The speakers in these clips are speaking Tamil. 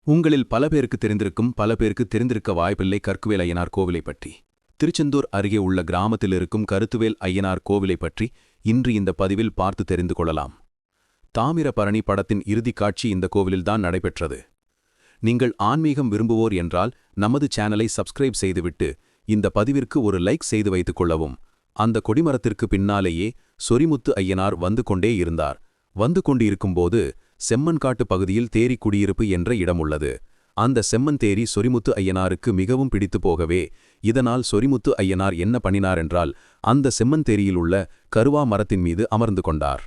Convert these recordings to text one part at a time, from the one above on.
உங்களில் பல பேருக்கு தெரிந்திருக்கும், பல பேருக்கு தெரிந்திருக்க வாய்ப்பில்லை கற்குவேல் ஐயனார் கோவிலை பற்றி. திருச்செந்தூர் அருகே உள்ள கிராமத்தில் இருக்கும் கருத்துவேல் ஐயனார் கோவிலை பற்றி இன்று இந்த பதிவில் பார்த்து தெரிந்து கொள்ளலாம். தாமிரபரணி படத்தின் இறுதிக் காட்சி இந்த கோவிலில்தான் நடைபெற்றது. நீங்கள் ஆன்மீகம் விரும்புவோர் என்றால் நமது சேனலை சப்ஸ்கிரைப் செய்துவிட்டு இந்த பதிவிற்கு ஒரு லைக் செய்து வைத்துக் கொள்ளவும். அந்த கொடிமரத்திற்கு பின்னாலேயே சொரிமுத்து ஐயனார் வந்து கொண்டே இருந்தார். வந்து கொண்டிருக்கும்போது செம்மன்காட்டு பகுதியில் தேரி குடியிருப்பு என்ற இடம் உள்ளது. அந்த செம்மன் தேரி சொரிமுத்து ஐயனாருக்கு மிகவும் பிடித்து போகவே, இதனால் சொரிமுத்து ஐயனார் என்ன பண்ணினார் என்றால் அந்த செம்மன் தேரியில் உள்ள கருவா மரத்தின் மீது அமர்ந்து கொண்டார்.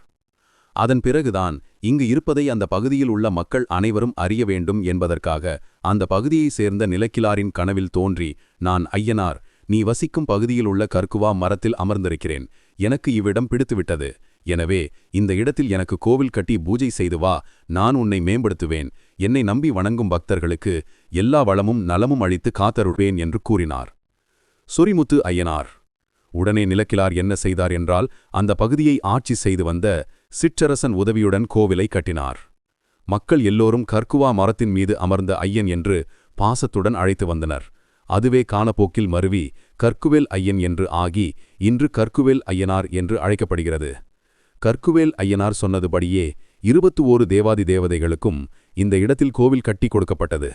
அதன் பிறகுதான் இங்கு இருப்பதை அந்த பகுதியில் உள்ள மக்கள் அனைவரும் அறிய வேண்டும் என்பதற்காக அந்த பகுதியைச் சேர்ந்த நிலக்கிழாரின் கனவில் தோன்றி, நான் ஐயனார், நீ வசிக்கும் பகுதியில் உள்ள கற்குவா மரத்தில் அமர்ந்திருக்கிறேன், எனக்கு இவ்விடம் பிடித்துவிட்டது, எனவே இந்த இடத்தில் எனக்கு கோவில் கட்டி பூஜை செய்து வா, நான் உன்னை மேம்படுத்துவேன், என்னை நம்பி வணங்கும் பக்தர்களுக்கு எல்லா வளமும் நலமும் அளித்து காத்தருள்வேன் என்று கூறினார் சொரிமுத்து ஐயனார். உடனே நிலக்கிழார் என்ன செய்தார் என்றால் அந்த பகுதியை ஆட்சி செய்து வந்த சிற்றரசன் உதவியுடன் கோவிலை கட்டினார். மக்கள் எல்லோரும் கற்குவா மரத்தின் மீது அமர்ந்த ஐயன் என்று பாசத்துடன் அழைத்து வந்தனர். அதுவே காலப்போக்கில் மருவி கற்குவேல் ஐயன் என்று ஆகி இன்று கற்குவேல் ஐயனார் என்று அழைக்கப்படுகிறது. கற்குவேல் ஐயனார் சொன்னதுபடியே 21 தேவாதி தேவதைகளுக்கும் இந்த இடத்தில் கோவில் கட்டி கொடுக்கப்பட்டது.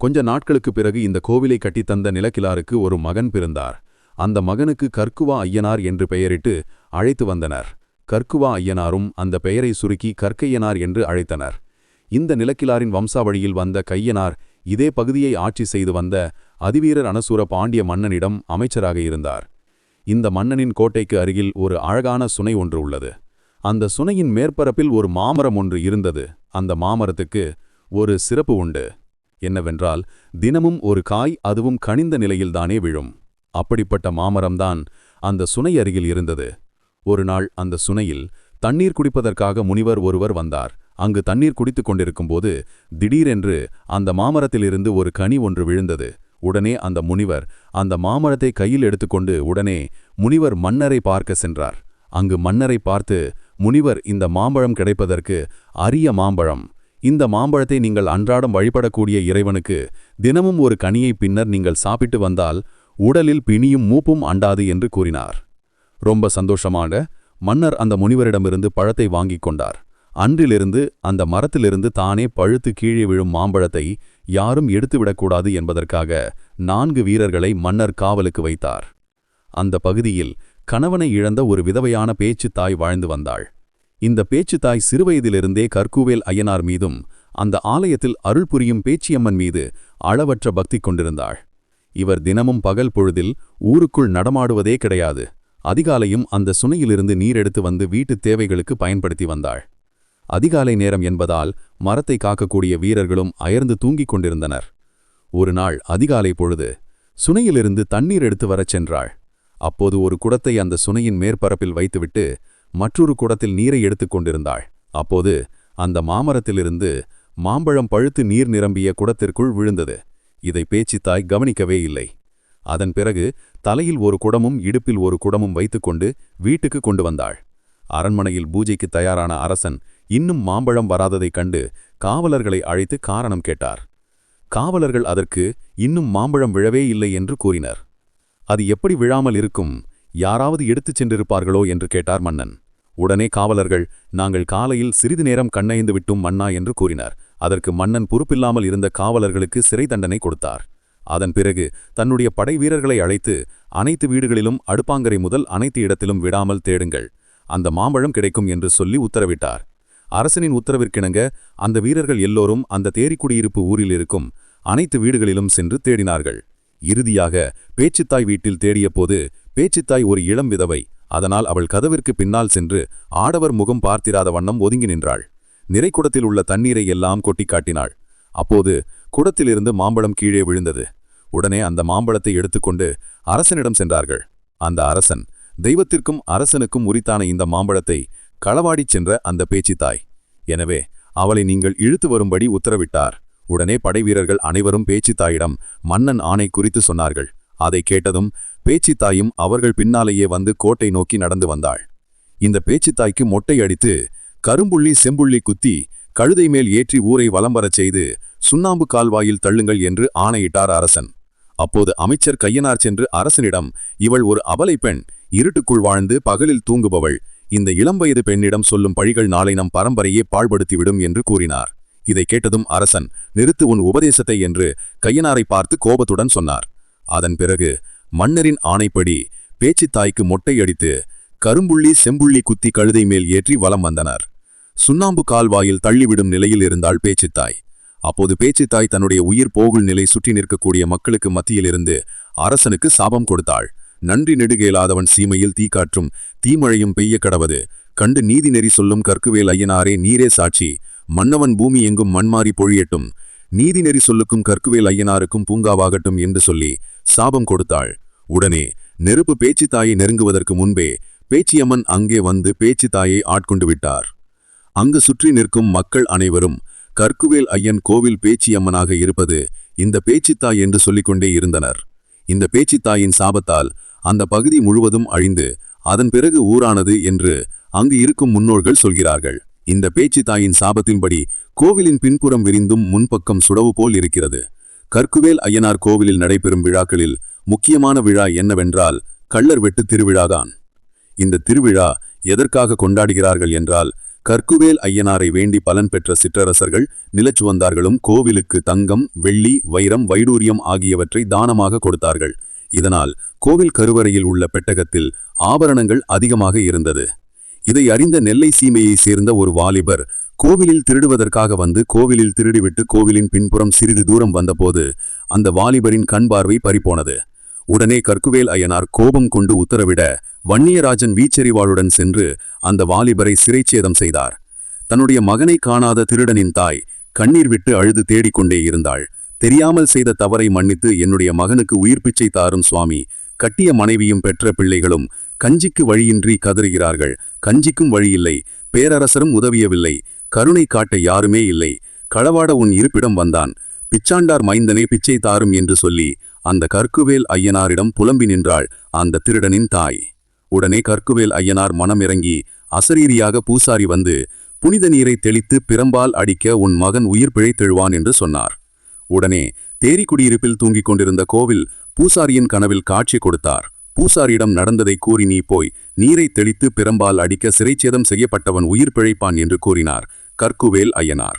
கொஞ்ச நாட்களுக்கு பிறகு இந்த கோவிலை கட்டித்தந்த நிலக்கிழாருக்கு ஒரு மகன் பிறந்தார். அந்த மகனுக்கு கற்குவா ஐயனார் என்று பெயரிட்டு அழைத்து வந்தனர். கற்குவா ஐயனாரும் அந்த பெயரை சுருக்கி கற்கையனார் என்று அழைத்தனர். இந்த நிலக்கிழாரின் வம்சாவழியில் வந்த கையனார் இதே பகுதியை ஆட்சி செய்து வந்த அதிவீரர் அனசூர பாண்டிய மன்னனிடம் அமைச்சராக இருந்தார். இந்த மன்னனின் கோட்டைக்கு அருகில் ஒரு அழகான சுனை ஒன்று உள்ளது. அந்த சுனையின் மேற்பரப்பில் ஒரு மாமரம் ஒன்று இருந்தது. அந்த மாமரத்துக்கு ஒரு சிறப்பு உண்டு. என்னவென்றால் தினமும் ஒரு காய், அதுவும் கனிந்த நிலையில்தானே விழும். அப்படிப்பட்ட மாமரம்தான் அந்த சுனை அருகில் இருந்தது. ஒரு நாள் அந்த சுனையில் தண்ணீர் குடிப்பதற்காக முனிவர் ஒருவர் வந்தார். அங்கு தண்ணீர் குடித்துக் கொண்டிருக்கும்போது திடீரென்று அந்த மாமரத்திலிருந்து ஒரு கனி ஒன்று விழுந்தது. உடனே அந்த முனிவர் அந்த மாமரத்தை கையில் எடுத்துக்கொண்டு உடனே முனிவர் மன்னரை பார்க்க சென்றார். அங்கு மன்னரை பார்த்து, முனிவர், இந்த மாம்பழம் கிடைப்பதற்கு அரிய மாம்பழம், இந்த மாம்பழத்தை நீங்கள் அன்றாடம் வழிபடக்கூடிய இறைவனுக்கு தினமும் ஒரு கனியை பின்னர் நீங்கள் சாப்பிட்டு வந்தால் உடலில் பிணியும் மூப்பும் அண்டாது என்று கூறினார். ரொம்ப சந்தோஷமாக மன்னர் அந்த முனிவரிடமிருந்து பழத்தை வாங்கிக் கொண்டார். அன்றிலிருந்து அந்த மரத்திலிருந்து தானே பழுத்து கீழே விழும் மாம்பழத்தை யாரும் எடுத்துவிடக்கூடாது என்பதற்காக 4 வீரர்களை மன்னர் காவலுக்கு வைத்தார். அந்த பகுதியில் கணவனை இழந்த ஒரு விதவையான பேச்சு தாய் வாழ்ந்து வந்தாள். இந்த பேச்சு தாய் சிறுவயதிலிருந்தே கற்குவேல் ஐயனார் மீதும் அந்த ஆலயத்தில் அருள் புரியும் பேச்சியம்மன் மீது அளவற்ற பக்தி கொண்டிருந்தாள். இவர் தினமும் பகல் பொழுதில் ஊருக்குள் நடமாடுவதே கிடையாது. அதிகாலையும் அந்த சுனையிலிருந்து நீர் எடுத்து வந்து வீட்டுத் தேவைகளுக்கு பயன்படுத்தி வந்தாள். அதிகாலை நேரம் என்பதால் மரத்தை காக்கக்கூடிய வீரர்களும் அயர்ந்து தூங்கிக் கொண்டிருந்தனர். ஒரு நாள் அதிகாலை பொழுது சுனையிலிருந்து தண்ணீர் எடுத்து வரச் சென்றாள். அப்போது ஒரு குடத்தை அந்த சுனையின் மேற்பரப்பில் வைத்துவிட்டு மற்றொரு குடத்தில் நீரை எடுத்துக் கொண்டிருந்தாள். அப்போது அந்த மாமரத்திலிருந்து மாம்பழம் பழுத்து நீர் நிரம்பிய குடத்திற்குள் விழுந்தது. இதை பேச்சித்தாய் கவனிக்கவே இல்லை. அதன் பிறகு தலையில் ஒரு குடமும் இடுப்பில் ஒரு குடமும் வைத்துக்கொண்டு வீட்டுக்கு கொண்டு வந்தாள். அரண்மனையில் பூஜைக்கு தயாரான அரசன் இன்னும் மாம்பழம் வராததைக் கண்டு காவலர்களை அழைத்து காரணம் கேட்டார். காவலர்கள் அதற்கு இன்னும் மாம்பழம் விழவே இல்லை என்று கூறினர். அது எப்படி விழாமல் இருக்கும், யாராவது எடுத்துச் சென்றிருப்பார்களோ என்று கேட்டார் மன்னன். உடனே காவலர்கள், நாங்கள் காலையில் சிறிது நேரம் கண்ணயந்து விட்டும் மன்னா என்று கூறினார். அதற்கு மன்னன் பொறுப்பில்லாமல் இருந்த காவலர்களுக்கு சிறை தண்டனை கொடுத்தார். அதன் பிறகு தன்னுடைய படை வீரர்களை அழைத்து அனைத்து வீடுகளிலும் அடுப்பாங்கரை முதல் அனைத்து இடத்திலும் விடாமல் தேடுங்கள், அந்த மாம்பழம் கிடைக்கும் என்று சொல்லி உத்தரவிட்டார். அரசனின் உத்தரவிற்கிணங்க அந்த வீரர்கள் எல்லோரும் அந்த தேரிக்குடியிருப்பு ஊரில் இருக்கும் அனைத்து வீடுகளிலும் சென்று தேடினார்கள். இறுதியாக பேச்சித்தாய் வீட்டில் தேடிய போது பேச்சித்தாய் ஒரு இளம் விதவை. அதனால் அவள் கதவிற்கு பின்னால் சென்று ஆடவர் முகம் பார்த்திராத வண்ணம் ஒதுங்கி நின்றாள். நிறைக்குடத்தில் உள்ள தண்ணீரை எல்லாம் கொட்டி காட்டினாள். அப்போது குடத்திலிருந்து மாம்பழம் கீழே விழுந்தது. உடனே அந்த மாம்பழத்தை எடுத்துக்கொண்டு அரசனிடம் சென்றார்கள். அந்த அரசன், தெய்வத்திற்கும் அரசனுக்கும் உரித்தான இந்த மாம்பழத்தை களவாடிச் சென்ற அந்த பேச்சித்தாய், எனவே அவளை நீங்கள் இழுத்து வரும்படி உத்தரவிட்டார். உடனே படைவீரர்கள் அனைவரும் பேச்சித்தாயிடம் மன்னன் ஆணை குறித்து சொன்னார்கள். அதை கேட்டதும் பேச்சித்தாயும் அவர்கள் பின்னாலேயே வந்து கோட்டை நோக்கி நடந்து வந்தாள். இந்த பேச்சித்தாய்க்கு மொட்டை அடித்து கரும்புள்ளி செம்புள்ளி குத்தி கழுதை மேல் ஏற்றி ஊரை வலம் வரச் செய்து சுண்ணாம்பு கால்வாயில் தள்ளுங்கள் என்று ஆணையிட்டார் அரசன். அப்போது அமைச்சர் கையனார் சென்று அரசனிடம், இவள் ஒரு அபலை பெண், இருட்டுக்குள் வாழ்ந்து பகலில் தூங்குபவள். இந்த இளம்வயது பெண்ணிடம் சொல்லும் பழிகள் நாளை நம் பரம்பரையே பாழ்படுத்திவிடும் என்று கூறினார். இதை கேட்டதும் அரசன், நிறுத்து உன் உபதேசத்தை என்று கையனாரை பார்த்து கோபத்துடன் சொன்னார். அதன் பிறகு மன்னரின் ஆணைப்படி பேச்சித்தாய்க்கு மொட்டை அடித்து கரும்புள்ளி செம்புள்ளி குத்தி கழுதை மேல் ஏற்றி வலம் வந்தனர். சுண்ணாம்பு கால்வாயில் தள்ளிவிடும் நிலையில் இருந்தாள் பேச்சித்தாய். அப்போது பேச்சித்தாய் தன்னுடைய உயிர் போகுள் நிலை சுற்றி நிற்கக்கூடிய மக்களுக்கு மத்தியிலிருந்து அரசனுக்கு சாபம் கொடுத்தாள். நன்றி நெடுகேலாதவன் சீமையில் தீக்காற்றும் தீமழையும் பெய்ய கடவது கண்டு நீதி நெறி சொல்லும் கற்குவேல் ஐயனாரே நீரே சாட்சி, மன்னவன் பூமி எங்கும் மண்மாறி பொழியட்டும், நீதி நெறி சொல்லுக்கும் கற்குவேல் ஐயனாருக்கும் பூங்காவாகட்டும் என்று சொல்லி சாபம் கொடுத்தாள். உடனே நெருப்பு பேச்சித்தாயை நெருங்குவதற்கு முன்பே பேச்சியம்மன் அங்கே வந்து பேச்சித்தாயை ஆட்கொண்டு விட்டார். அங்கு சுற்றி நிற்கும் மக்கள் அனைவரும் கற்குவேல் ஐயன் கோவில் பேச்சியம்மனாக இருப்பது இந்த பேச்சித்தாய் என்று சொல்லிக்கொண்டே இருந்தனர். இந்த பேச்சித்தாயின் சாபத்தால் அந்த பகுதி முழுவதும் அழிந்து அதன் பிறகு ஊரானது என்று அங்கு இருக்கும் முன்னோர்கள் சொல்கிறார்கள். இந்த பேச்சித்தாயின் சாபத்தின்படி கோவிலின் பின்புறம் விரிந்தும் முன்பக்கம் சுடவு போல் இருக்கிறது. கற்குவேல் ஐயனார் கோவிலில் நடைபெறும் விழாக்களில் முக்கியமான விழா என்னவென்றால் கள்ளர் வெட்டு திருவிழாதான். இந்த திருவிழா எதற்காக கொண்டாடுகிறார்கள் என்றால், கற்குவேல் ஐயனாரை வேண்டி பலன் பெற்ற சிற்றரசர்கள் நிலச்சுவந்தார்களும் கோவிலுக்கு தங்கம், வெள்ளி, வைரம், வைடூரியம் ஆகியவற்றை தானமாக கொடுத்தார்கள். இதனால் கோவில் கருவறையில் உள்ள பெட்டகத்தில் ஆபரணங்கள் அதிகமாக இருந்தது. இதை அறிந்த நெல்லை சீமையை சேர்ந்த ஒரு வாலிபர் கோவிலில் திருடுவதற்காக வந்து கோவிலில் திருடிவிட்டு கோவிலின் பின்புறம் சிறிது தூரம் வந்தபோது அந்த வாலிபரின் கண் பார்வை பறிபோனது. உடனே கற்குவேல் ஐயனார் கோபம் கொண்டு உத்தரவிட வன்னியராஜன் வீச்செறிவாளுடன் சென்று அந்த வாலிபரை சிறைச்சேதம் செய்தார். தன்னுடைய மகனை காணாத திருடனின் தாய் கண்ணீர் விட்டு அழுது தேடிக்கொண்டே இருந்தாள். தெரியாமல் செய்த தவறை மன்னித்து என்னுடைய மகனுக்கு உயிர் பிச்சை தாரும் சுவாமி, கட்டிய மனைவியும் பெற்ற பிள்ளைகளும் கஞ்சிக்கு வழியின்றி கதறுகிறார்கள், கஞ்சிக்கும் வழியில்லை, பேரரசரும் உதவியவில்லை, கருணை காட்ட யாருமே இல்லை, களவாட உன் இருப்பிடம் வந்தான், பிச்சாண்டார் மைந்தனே பிச்சை தாரும் என்று சொல்லி அந்த கற்குவேல் ஐயனாரிடம் புலம்பி நின்றாள் அந்த திருடனின் தாய். உடனே கற்குவேல் ஐயனார் மனம் இறங்கி அசரீரியாக பூசாரி வந்து புனித நீரை தெளித்து பிரம்பால் அடிக்க உன் மகன் உயிர் பிழைத்தெழுவான் என்று சொன்னார். உடனே தேரி குடியிருப்பில் தூங்கிக் கொண்டிருந்த கோவில் பூசாரியின் கனவில் காட்சி கொடுத்தார். பூசாரியிடம் நடந்ததை கூறி, நீ போய் நீரை தெளித்து பிரம்பால் அடிக்க சிறைச்சேதம் செய்யப்பட்டவன் உயிர் பிழைப்பான் என்று கூறினார் கற்குவேல் ஐயனார்.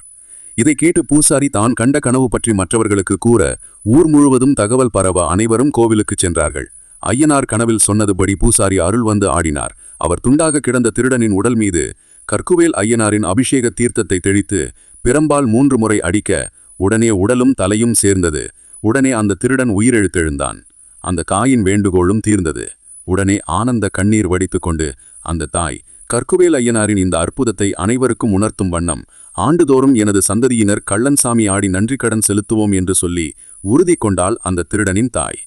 இதை கேட்டு பூசாரி தான் கண்ட கனவு பற்றி மற்றவர்களுக்கு கூற ஊர் முழுவதும் தகவல் பரவ அனைவரும் கோவிலுக்கு சென்றார்கள். ஐயனார் கனவில் சொன்னதுபடி பூசாரி அருள் வந்து ஆடினார். அவர் துண்டாக கிடந்த திருடனின் உடல் மீது கற்குவேல் ஐயனாரின் அபிஷேக தீர்த்தத்தை தெளித்து பிரம்பால் 3 முறை அடிக்க உடனே உடலும் தலையும் சேர்ந்தது. உடனே அந்த திருடன் உயிரெழுத்தெழுந்தான். அந்த காயின் வேண்டுகோளும் தீர்ந்தது. உடனே ஆனந்த கண்ணீர் வடித்து கொண்டு அந்த தாய் கற்குவேல் ஐயனாரின் இந்த அற்புதத்தை அனைவருக்கும் உணர்த்தும் வண்ணம், ஆண்டுதோறும் எனது சந்ததியினர் கள்ளன்சாமி ஆடி நன்றி கடன் செலுத்துவோம் என்று சொல்லி உறுதி கொண்டாள் அந்த திருடனின் தாய்.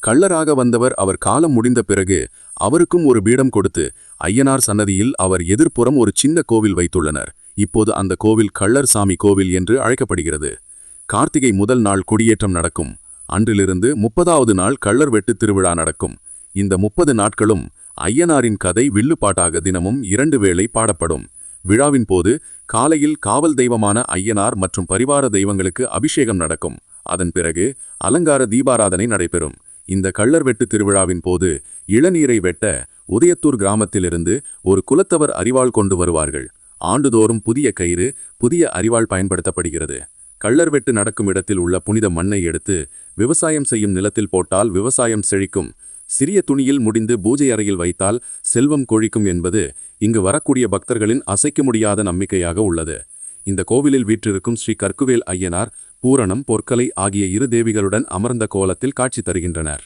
கள்ளராக வந்தவர் அவர் காலம் முடிந்த பிறகு அவருக்கும் ஒரு பீடம் கொடுத்து ஐயனார் சன்னதியில் அவர் எதிர்ப்புறம் ஒரு சின்ன கோவில் வைத்துள்ளனர். இப்போது அந்த கோவில் கள்ளர் சாமி கோவில் என்று அழைக்கப்படுகிறது. கார்த்திகை முதல் நாள் கொடியேற்றம் நடக்கும். அன்றிலிருந்து 30வது நாள் கள்ளர் வெட்டு திருவிழா நடக்கும். இந்த 30 நாட்களும் ஐயனாரின் கதை வில்லுப்பாட்டாக தினமும் 2 வேளை பாடப்படும். விழாவின் போது காலையில் காவல் தெய்வமான ஐயனார் மற்றும் பரிவார தெய்வங்களுக்கு அபிஷேகம் நடக்கும். அதன் பிறகு அலங்கார தீபாராதனை நடைபெறும். இந்த கள்ளர் வெட்டு திருவிழாவின் போது இளநீரை வெட்ட உதயத்தூர் கிராமத்திலிருந்து ஒரு குலத்தவர் அரிவாள் கொண்டு வருவார்கள். ஆண்டுதோறும் புதிய கயிறு, புதிய அரிவாள் பயன்படுத்தப்படுகிறது. கள்ளர் வெட்டு நடக்கும் இடத்தில் உள்ள புனித மண்ணை எடுத்து விவசாயம் செய்யும் நிலத்தில் போட்டால் விவசாயம் செழிக்கும். சிறிய துணியில் முடிந்து பூஜை அறையில் வைத்தால் செல்வம் கொழிக்கும் என்பது இங்கு வரக்கூடிய பக்தர்களின் அசைக்க முடியாத நம்பிக்கையாக உள்ளது. இந்த கோவிலில் வீற்றிருக்கும் ஸ்ரீ கற்குவேல் ஐயனார் பூரணம், பொற்கலை ஆகிய 2 தேவிகளுடன் அமர்ந்த கோலத்தில் காட்சி தருகின்றனர்.